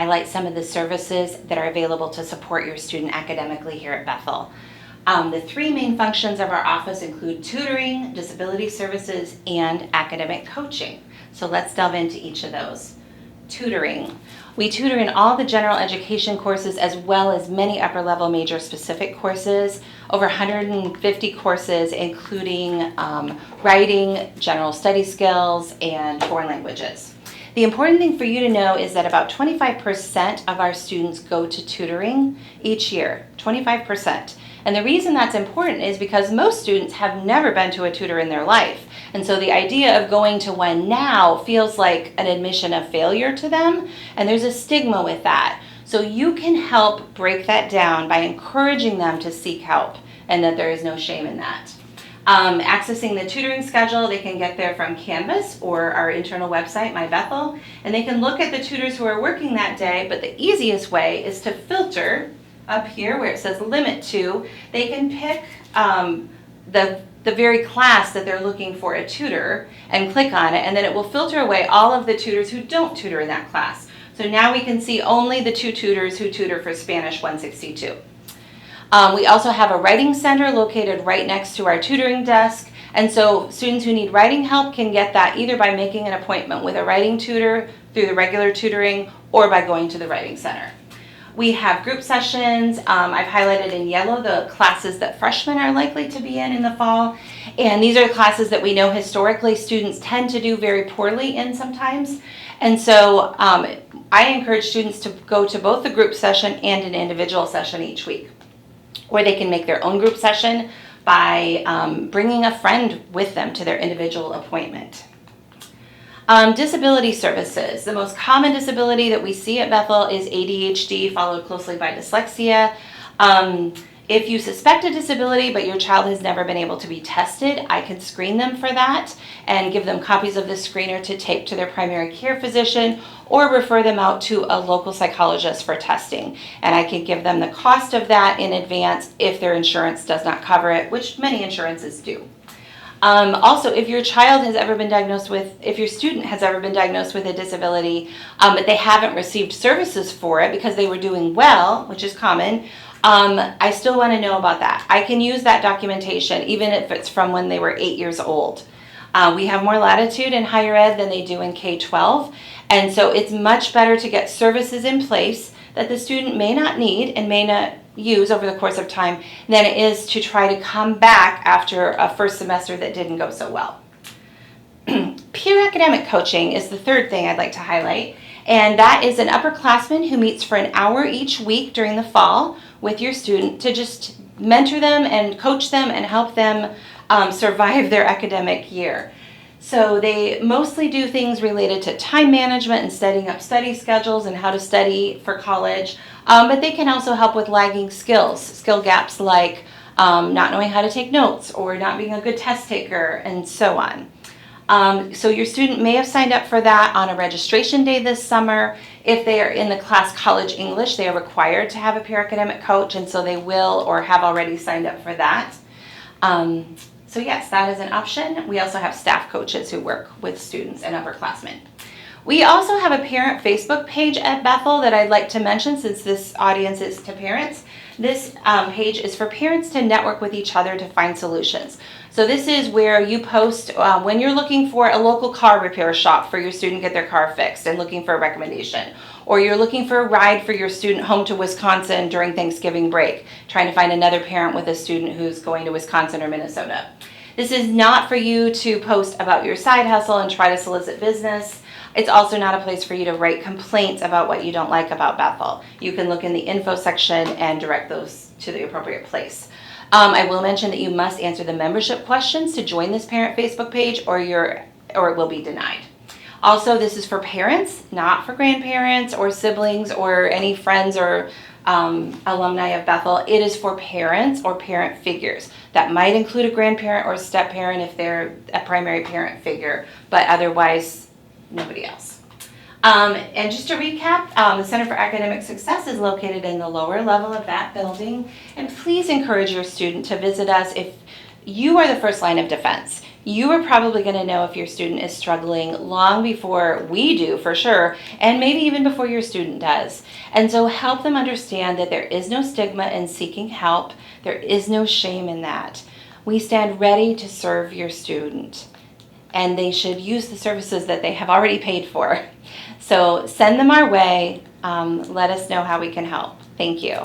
highlight some of the services that are available to support your student academically here at Bethel. The three main functions of our office include tutoring, disability services, and academic coaching. So let's delve into each of those. Tutoring. We tutor in all the general education courses as well as many upper level major specific courses, over 150 courses including writing, general study skills, and foreign languages. The important thing for you to know is that about 25% of our students go to tutoring each year, 25%. And the reason that's important is because most students have never been to a tutor in their life. And so the idea of going to one now feels like an admission of failure to them, and there's a stigma with that. So you can help break that down by encouraging them to seek help, and that there is no shame in that. Accessing the tutoring schedule, they can get there from Canvas or our internal website, My Bethel, and they can look at the tutors who are working that day, but the easiest way is to filter up here where it says limit to. They can pick the very class that they're looking for a tutor and click on it, and then it will filter away all of the tutors who don't tutor in that class. So now we can see only the 2 tutors who tutor for Spanish 162. We also have a writing center located right next to our tutoring desk, and so students who need writing help can get that either by making an appointment with a writing tutor through the regular tutoring or by going to the writing center. We have group sessions. I've highlighted in yellow the classes that freshmen are likely to be in the fall, and these are classes that we know historically students tend to do very poorly in sometimes, and so I encourage students to go to both the group session and an individual session each week. Or they can make their own group session by bringing a friend with them to their individual appointment. Disability services. The most common disability that we see at Bethel is ADHD, followed closely by dyslexia. If you suspect a disability but your child has never been able to be tested, I can screen them for that and give them copies of the screener to take to their primary care physician or refer them out to a local psychologist for testing. And I can give them the cost of that in advance if their insurance does not cover it, which many insurances do. Also, if your child has ever been diagnosed with, if your student has ever been diagnosed with a disability, but they haven't received services for it because they were doing well, which is common, I still want to know about that. I can use that documentation even if it's from when they were 8 years old. We have more latitude in higher ed than they do in K-12, and so it's much better to get services in place that the student may not need and may not use over the course of time than it is to try to come back after a first semester that didn't go so well. Peer academic coaching is the third thing I'd like to highlight, and that is an upperclassman who meets for an hour each week during the fall with your student to just mentor them and coach them and help them survive their academic year. So they mostly do things related to time management and setting up study schedules and how to study for college, but they can also help with lagging skill gaps like not knowing how to take notes or not being a good test taker and so on. So your student may have signed up for that on a registration day this summer. If they are in the class College English, they are required to have a peer academic coach, and so they will or have already signed up for that. So yes, that is an option. We also have staff coaches who work with students and upperclassmen. We also have a parent Facebook page at Bethel that I'd like to mention since this audience is to parents. This page is for parents to network with each other to find solutions. So this is where you post when you're looking for a local car repair shop for your student to get their car fixed and looking for a recommendation. Or you're looking for a ride for your student home to Wisconsin during Thanksgiving break, trying to find another parent with a student who's going to Wisconsin or Minnesota. This is not for you to post about your side hustle and try to solicit business. It's also not a place for you to write complaints about what you don't like about Bethel. You can look in the info section and direct those to the appropriate place. I will mention that you must answer the membership questions to join this parent Facebook page or it will be denied. Also, this is for parents, not for grandparents or siblings or any friends or alumni of Bethel. It is for parents or parent figures. That might include a grandparent or step parent if they're a primary parent figure, but otherwise nobody else. And just to recap, the Center for Academic Success is located in the lower level of that building, and please encourage your student to visit us if you are the first line of defense. You are probably going to know if your student is struggling long before we do, for sure, and maybe even before your student does. And so help them understand that there is no stigma in seeking help. There is no shame in that. We stand ready to serve your student, and they should use the services that they have already paid for. So send them our way. Let us know how we can help. Thank you.